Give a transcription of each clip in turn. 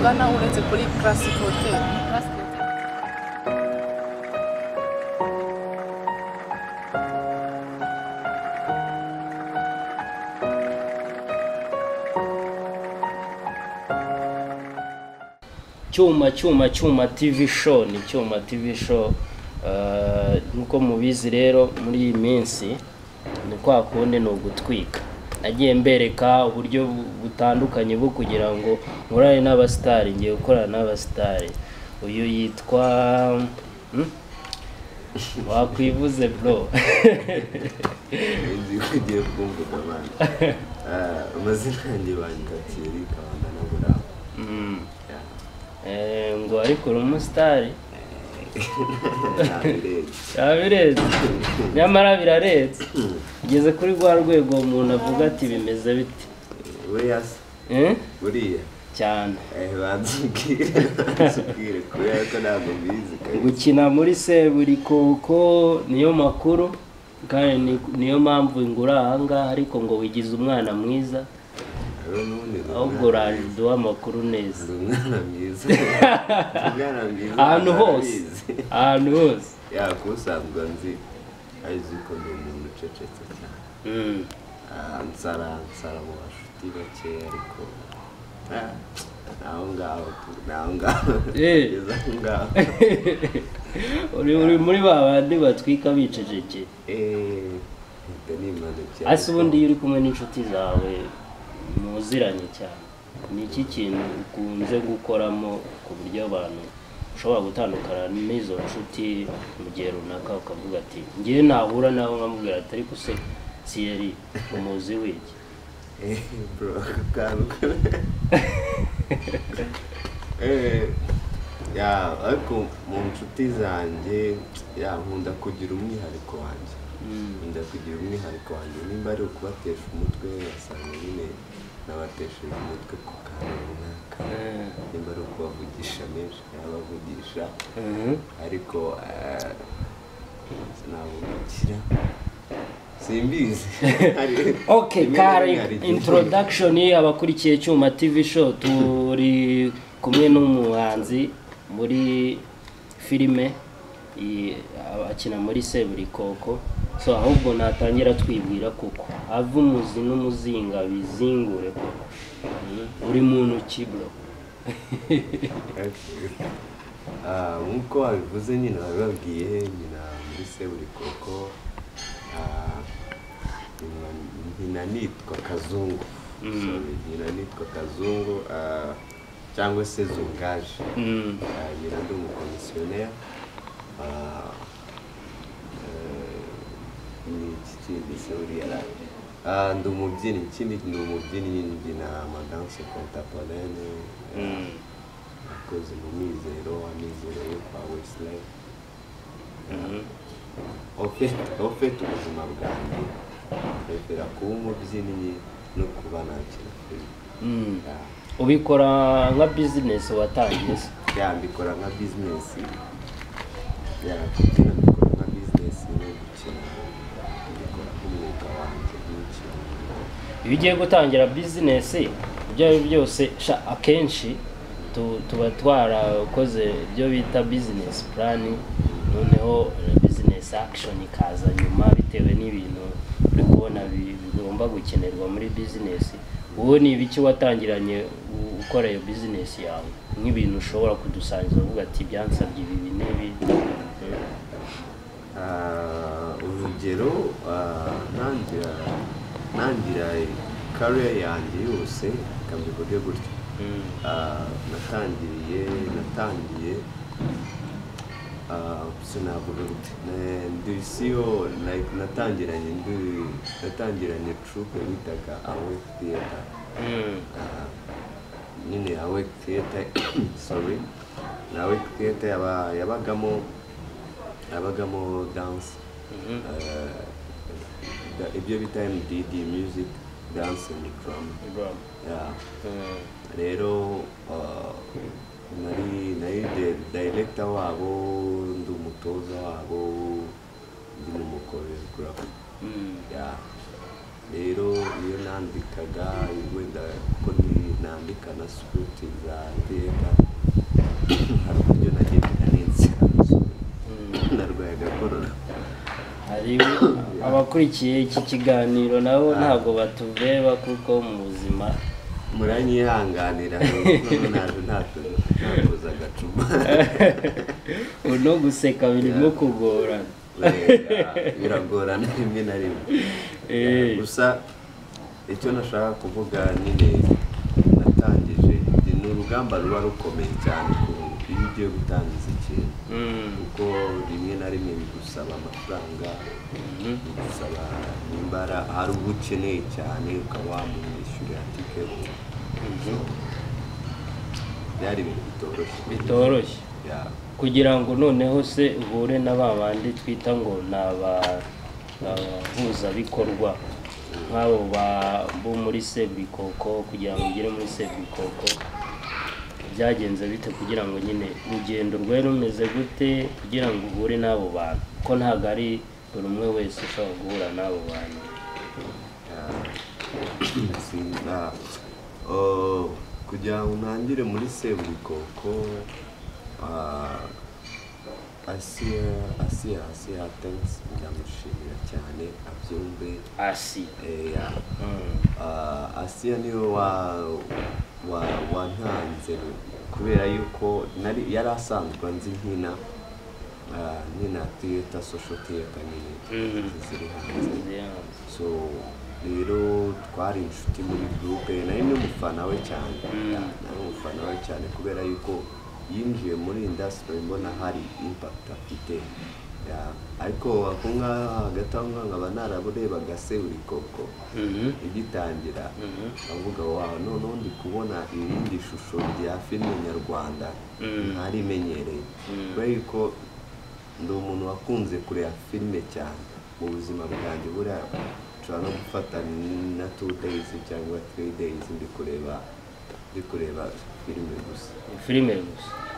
tuvugana uretse kuri Classic Hotel. Cyuma TV show ni Cyuma TV show. Nuko mubizi rero muri iyi minsi ni kwa kundi no gutwika. Nagiye mbereka uburyo butandukanye bwo kugira ngo nkorane n'abastari, ngiye gukorana n'abastari. Uyu yitwa wakwivuze bro. Nzi kugiye kumvuga abana. Amazina ndi bandikatiri kabanda na buravan. Ngo ariko umustar abireze nyamara birareze igeze kuri rwa rwego umuntu avuga ati bimeze bite weyas buriya cyane bazubwire kubera ko ntabwo mbizi gukina muri seburikoko niyo makuru kandi niyo mpamvu ngura ahanga ariko ngo wigize umwana mwiza ahubwo uraje duha amakuru neza ahantu hose yakusanzwe nzi azi ko ndi umuntu ucecetse cyane nsara mu bashuti bake ariko naho ngaho uri muri ba bandi batwika biceceke ase ubundi iyo uri kumwe n'inshuti zawe muziranye cyane ni iki kintu ukunze gukoramo ku buryo abantu ushobora gutandukana n'izo nshuti mu gihe runaka ukavuga ati ngiye nahura nawe nkamubwira ati ariko se siyeri umuzi wiki bro ariko mu nshuti zanjye nkunda kugira umwihariko wanjye nimba ari ukubatesha umutwe basanga nyine nabatesheje umutwe ku kantu runaka nimba ari ukubavugisha menshi nabavugisha ariko sinabuvukira simbizi. Okay, kari introduction abakurikiye Cyuma TV show turi kumwe n'umuhanzi muri filime akina muri seburikoko. So ahubwo natangira twibwira kuko ava umuzi n'umuzinga bizingure koko uri muntu ki bro. Nkuko wabivuze nyine bababwiye nyina muri seburikoko nyina nitwa Kazungu. Nyina nitwa Kazungu cyangwa se Zungaje. Nyina ndi umukomisioner. Ni Suriya. Ndi umubyinnyi, ikindi ni umubyinnyi mbyina amadanse contemporaine. Nakoze mu mizero yo kwa Wesley. Ofite ubuzima bwanjye prefera kuba umubyinnyi no kuba nakina filime. Ubikora nka business watangiye se? Mbikora nka business. Kubyina mbikora nka business no gukina mbikora nk'umwuga wanjye w'imikino. Iyo ugiye gutangira business ibyo ari byose akenshi tuba twarakoze ibyo bita business plan, noneho business action ikaza nyuma bitewe n'ibintu uri kubona bigomba gukenerwa muri business. Wowe ni ibiki watangiranye ukora iyo business yawe nk'ibintu ushobora kudusangiza uvuga ati byansabye ibi n'ibi? Urugero nangira career yanjye yose kambivuge gutyo. Natangiye sinavuga gute ndisiyo natangiranye troupe bitaga Awake Theater. Nyine Awake Theater sorry Awake Theater yabagamo dance, ibyo bita MDD, music dance and drum. Rero nari director wabo, ndi umutoza wabo, ndi n'umukoreographer. Rero iyo nandikaga wenda ko nandika na script za theater hari uburyo nagendaga nensera narwaye agakorora. hari abakurikiye iki kiganiro nabo ntabwo batuveba kuko mu buzima muranyihanganira ntakoza agacuma no guseka birimo kugorana biragorana rimwe na rimwe. Gusa icyo nashaka kuvuga nyine natangije ni urugamba ruba rukomeye cyane iyo ugiye gutangiza ikintu kuko rimwe na rimwe bigusaba amafaranga bigusaba imbara hari ubu ukeneye cyane ukaba wamwishyurira tiketi byari ibintu bitoroshye kugira ngo noneho se uhure na babandi twita ngo n'abahuzabikorwa nk'abo bo muri seburikoko kugira ngo ugere muri seburikoko byagenze bite kugira ngo nyine urugendo rwe rumeze gute kugira ngo uhure n'abo bantu ko ntabwo ari buri umwe wese ushobora guhura n'abo bantu. kugira ngo ntangire muri seburikoko Asiya thanks ndamushimira cyane abyumve Asiya niwe wantanze kubera yuko yari asanzwe nzi nkina theater social theater ziri hanze so rero twari inshuti muri groupe nari n'umufana we cyane kubera yuko yinjiye muri industry mbona hari impact afite ariko akunga hagati aho nkaba naraburebaga seburikoko igitangira avuga wow none ndi kubona irindi shusho rya filime nyarwanda ntarimenyereye kubera yuko ndi umuntu wakunze kureba filime cyane mu buzima bwanjye buriya nshobora no gufata na 2 days cyangwa 3 days ndi kureba filime gusa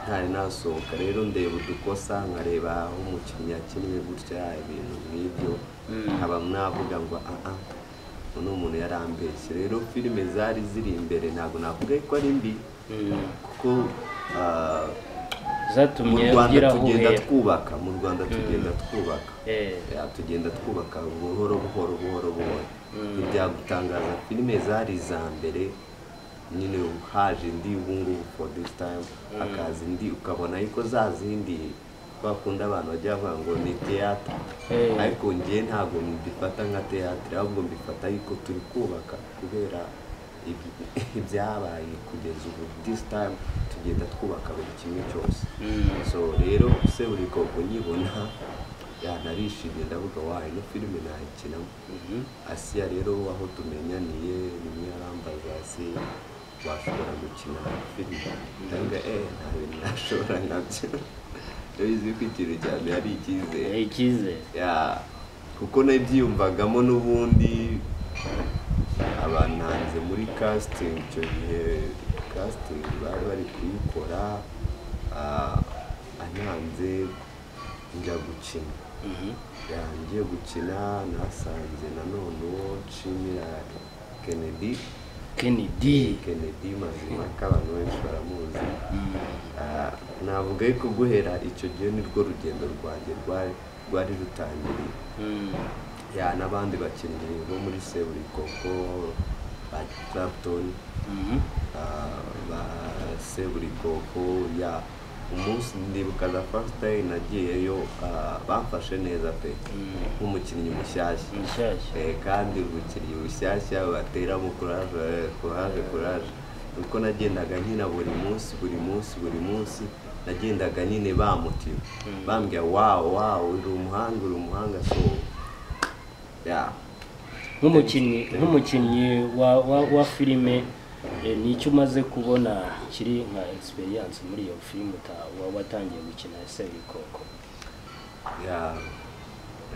ntari nasohoka rero ndeba udukosa nkareba aho umukinnyi yakinnye gutya ibintu nk'ibyo nkaba navuga ngo uno umuntu yarambeshye. Rero filime zari ziri imbere ntabwo navuga ko ari mbi kuko zatumye ugira tugenda twubaka mu Rwanda tugenda twubaka buhoro ntibyagutangaza filime zari za mbere nyine haje ndi ubungubu for this time akazi ndi ukabona yuko za zindi bakunda abantu bajya bavuga ngo ni theater ariko ngiye ntabwo mbifata nka theater ahubwo mbifata yuko turi kubaka kubera ibyabaye kugeza ubu this time tugenda twubaka buri kimwe cyose. So rero seburikoko nyibona narishimye ndavuga wayo no filime nayikinamo. Asiya rero aho tumenyaniye rimwe arambaza Asiya washobora gukina filime ndanga nta bintu nashobora nkabyo bizi ko ikintu cyane ari icyizere kuko nabyiyumvagamo n'ubundi abananze muri casting icyo gihe bari kuyikora ananze njya gukina ngiye gukina nasanze nanone uwo nshimira Kennedy mazima k'abantu benshi baramuzi. Navuga yuko guhera icyo gihe nirwo rugendo rwanjye rwari rutangiriye n'abandi bakinnyi bo muri seburikoko ba Clapton ba seburikoko umunsi ndibuka the first day nagiyeyo bamfashe neza pe nk'umukinnyi mushyashya kandi umukinnyi mushyashya bateramo courage uko nagendaga nkina buri munsi nagendaga nyine bamutima bambwira wow uri umuhanga so nk'umukinnyi wa filime nicyo umaze kubona kiri nka experience muri iyo filime watangiye gukina seburikoko.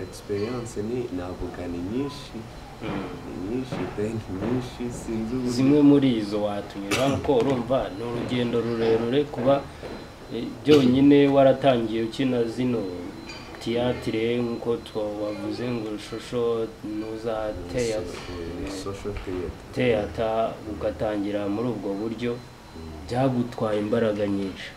Experience navuga ni nyinshi sinzi zimwe muri izo watunyura ko urumva ni urugendo rurerure kuba byonyine waratangiye ukina zino théâtre nko twavuze ngo shosho nuza social théâtre ugatangira muri ubwo buryo byagutwaye imbaraga nyinshi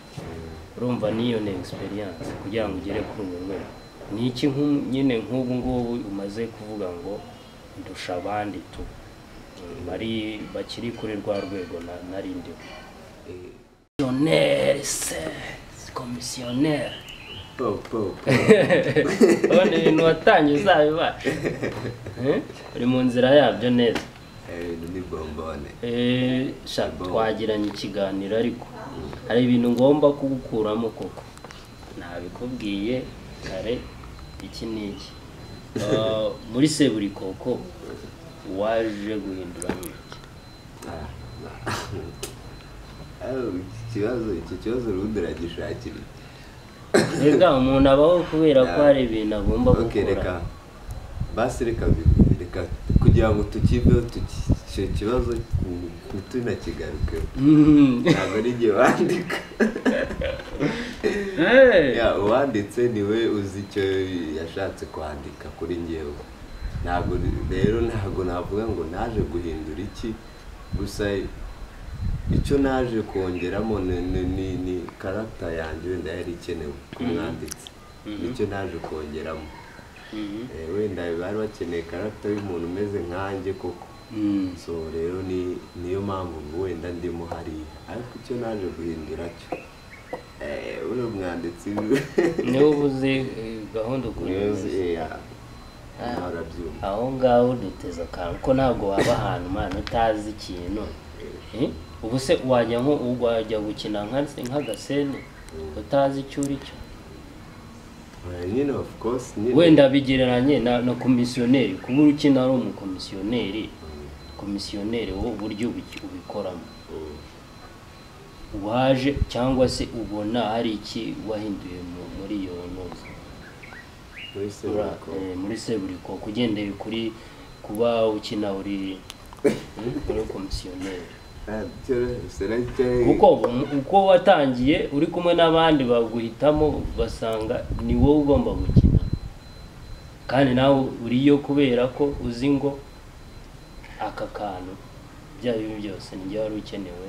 urumva niyo ne experience kugira ngo ugere kuri uwo rwego ni iki nyine nk'ubu ngubu umaze kuvuga ngo ndusha abandi tu bari bakiri kuri rwa rwego narindi commissioner One ibintu watanye uzabibasha uri mu nzira yabyo neza ni bombone twagiranye ikiganiro ariko hari ibintu ngomba kugukuramo koko nabikubwiye kare iki niki muri seburikoko waje guhindura n'iki iki kibazo urundi uragishakira reka umuntu abaho kubera ko hari ibintu agomba gukora basi reka kugira ngo tukiveho icyo kibazo ntitunakigarukeho ntabwo ari igihe wandika uwanditse niwe uzi icyo yashatse kwandika kuri njyewe ntabwo rero ntabwo navuga ngo naje guhindura iki gusa icyo naje kongeramo ni karagita yanjye wenda yari ikenewe ku mwanditsi nicyo naje kongeramo wenda bari bakeneye karagita y'umuntu umeze nkanjye koko so rero niyo mpamvu wenda ndimo hariya ariko icyo naje guhindura cyo uriya mwanditsi niwe ubuze gahunda ukuriye aho ngaho duteza akantu ko ntabwo waba ahantu umwana utazi ikintu ubu se wajya gukina nk'agasene utazi icyo uri cyo wenda bigereranye na commissioner kuba ukina ari umukomisiyoneri wowe uburyo ubikoramo waje cyangwa se ubona hari iki wahinduye muri iyo ntuza muri seburikoko ugendeye kuri kuba ukina uri komisiyoneri uko watangiye uri kumwe n'abandi baguhitamo basanga ni wowe ugomba gukina kandi nawe uriyo kubera ko uzi ngo aka kantu bya bibi byose ni wari ukenewe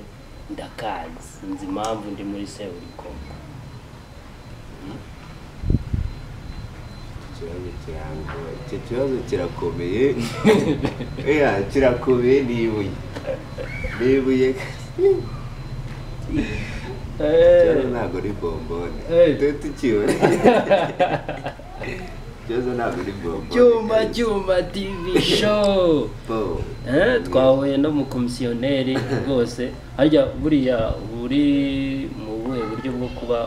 ndakazi nzi impamvu ndi muri seburikoko icyo kibazo kirakomeye kirakomeye n'ibuye ikibazo ntabwo ari bombone tujye tukibona ikibazo ntabwo ari bombone cyuma tv show twahuye no mu komisiyoneri rwose harya buriya uri mu buhe buryo bwo kuba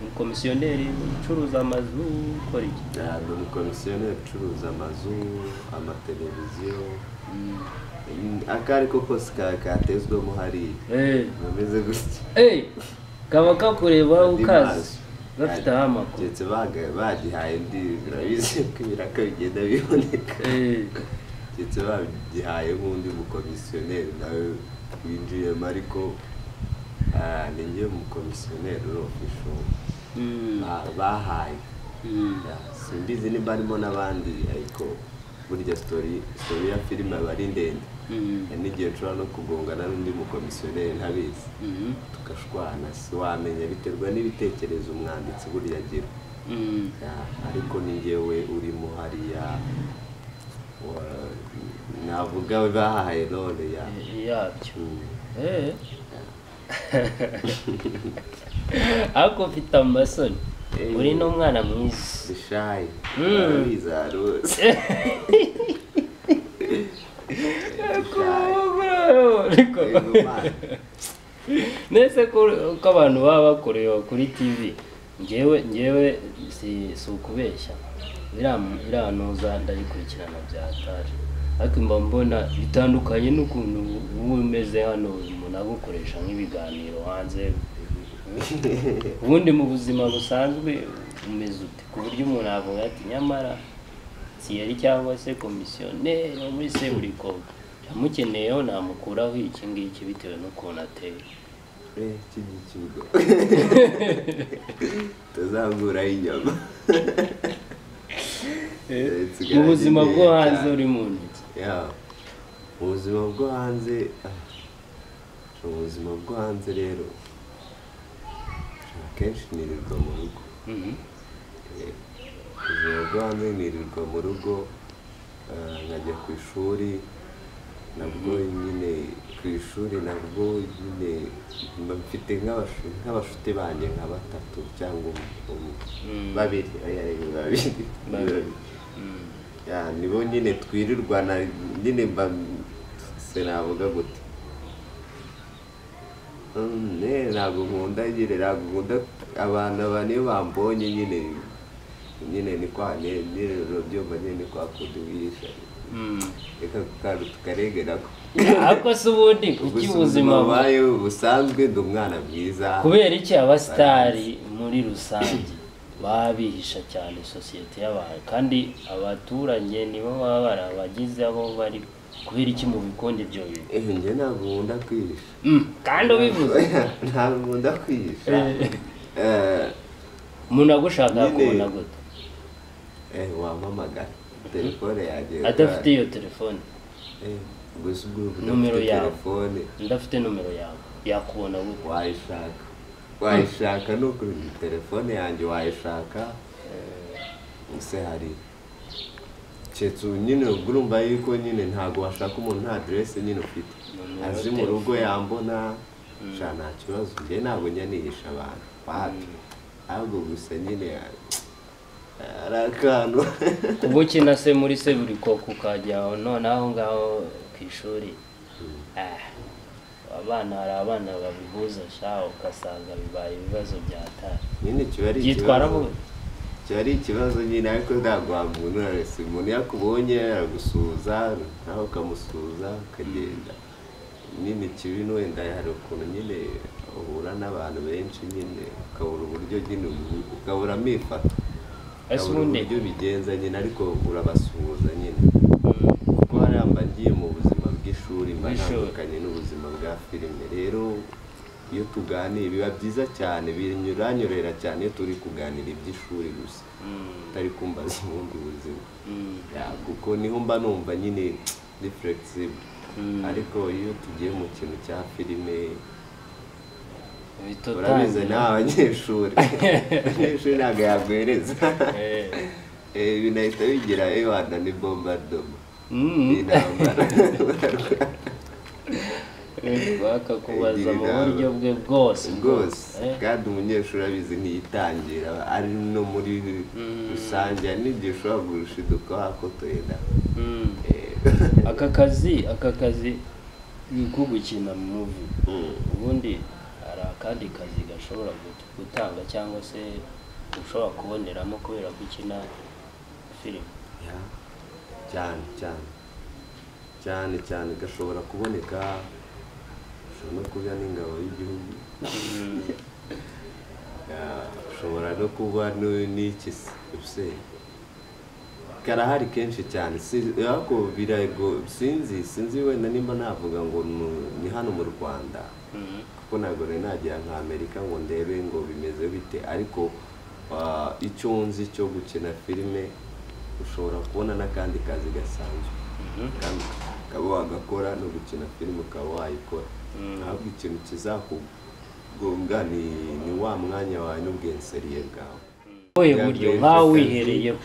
umukomisiyoneri ucuruza amazu ukora iki? Ni umukomisiyoneri ucuruza amazu amateleviziyo akari ko kose katezwemo hariya bameze gutya kaba kakureba ukazi gafiteho amakuru ndetse bagihaye urabizi ko ibiraka bigenda biboneka ndetse bagihaye nk'undi mukomisiyoneri nawe winjiyemo ariko ni njye umukomisiyoneri urofisho bahaye simbizi nimba harimo n'abandi ariko burya story ya filime aba ari ndende n'igihe nshobora no kugongana n'undi mukomisiyoneri ntabizi tugashwana wamenya biterwa n'ibitekerezo umwanditsi burya agira ariko ni njyewe urimo hariya navuga bahaye role yabyo ariko mfite amasoni uri n'umwana mwiza bishaye biza rose nese ko abantu baba bakorewe kuri tv ngewe si ukubeshya iriya ntuza ndayikurikirana byatari ariko mba mbona bitandukanye n'ukuntu uba umeze hano umuntu agukoresha nk'ibiganiro hanze ubundi mu buzima busanzwe umeze ute ku buryo umuntu avuga ati nyamara siyeri cyangwa se komisiyoneri wo muri seburikoko yamukeneyeho namukuraho iki ngiki bitewe n'ukuntu ateye cy'ikigo tuzagura inyama mu buzima bwo hanze uri mu ntoki mu buzima bwo hanze rero akenshi nirirwa mu rugo ubuzima bwo hanze nirirwa mu rugo nkajya ku ishuri nabwo nyine ku ishuri nabwo nyine mfite nk'abashuti banjye nka batatu cyangwa babiri nibo nyine twirirwana nyine sinavuga gute ntabwo nkunda abantu niyo bambonye nyine ni kwa byumva nyine ni kwa kundi wihisha reka tukaregera ko ariko se ubundi kuki ubuzima bubaye busanzwe ndi umwana mwiza kubera iki abasitari muri rusange baba bihisha cyane sosiyete y'abantu kandi abaturage nibo baba barabagize aho bari kubera iki mu bikonde ibyo bintu njye ntabwo nkunda kwihisha kandi ubivuze ntabwo nkunda kwihisha umuntu agushaka kubona gute wampamagara telefone yanjye adafite iyo telefone gusa ubwo numero yawe telefone ndafite numero yawe yakubona gute wayishaka no kuri telefone yanjye wayishaka ese hari cetsu nyine urumva yuko nyine ntago washaka umuntu nta adresse nyine ufite azi mu rugo yambona nta kibazo njye ntabwo nyanihisha abantu wapi ahubwo gusa nyine arakantu kuba ukina se muri seburikoko ukajya none aho ngaho ku ishuri abana hari abana babihuza shaho ugasanga bibaye ibibazo byatari nyine kiba ari ikibazo nyine ariko ntabwo wamuntu wese umuntu yakubonye aragusuhuza nawe ukamusuhuza ukagenda nyine kibi wenda hari ukuntu nyine uhura n'abantu benshi nyine ukabura uburyo nyine ukabura amifata ukabura uburyo bigenza nyine ariko urabasuhuza nyine kuko hari ambagiye mu buzima bw'ishuri mba ntandukanye n'ubuzima bwa filime rero iyo tuganira biba byiza cyane binyuranyurera cyane iyo turi kuganira iby'ishuri gusa utari kumbaza ubundi buzima kuko niho mba numva nyine ni flexible ariko iyo tugiye mu kintu cya filime urabizi n'abanyeshuri ntabwo yaguhereza binahita bigira ewana ni bombardoma intambara bakakubaza mu buryo bwe bwose kandi umunyeshuri abizi ntiyitangira ari no muri rusange hari n'igihe ushobora gushiduka wakotorera aka kazi ko gukina muvi ubundi hari akandi kazi gashobora gutanga cyangwa se ushobora kuboneramo kubera gukina filime cyane gashobora kuboneka no kuba n'ingabo y'igihugu ushobora no kuba n'iki se karahari kenshi cyane ariko birago sinzi wenda nimba navuga ngo ni hano mu Rwanda kuko ntabwo najya nka Amerika ngo ndebe ngo bimeze bite ariko icyo nzi cyo gukina filime ushobora kubona n'akandi kazi gasanzwe kandi ukaba wagakora no gukina filime ukaba wayikora ntabwo ikintu kizakugonga ni wa mwanya wawe n'ubwenseriye bwawe wowe buryo nkawe wihereyeho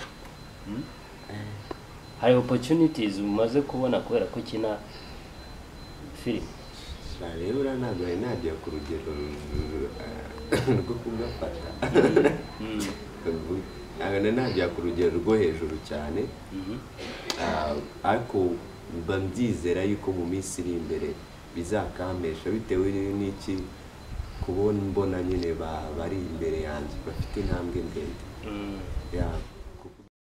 hari opportunities umaze kubona kubera ko ukina filime rero ntabwo najya ku rugero rwo kugafata ntabwo najya ku rugero rwo hejuru cyane ariko mba mbyizera yuko mu minsi iri imbere bizakamesha bitewe n'iki kubona mbona nyine bari imbere yanjye bafite intambwe ndende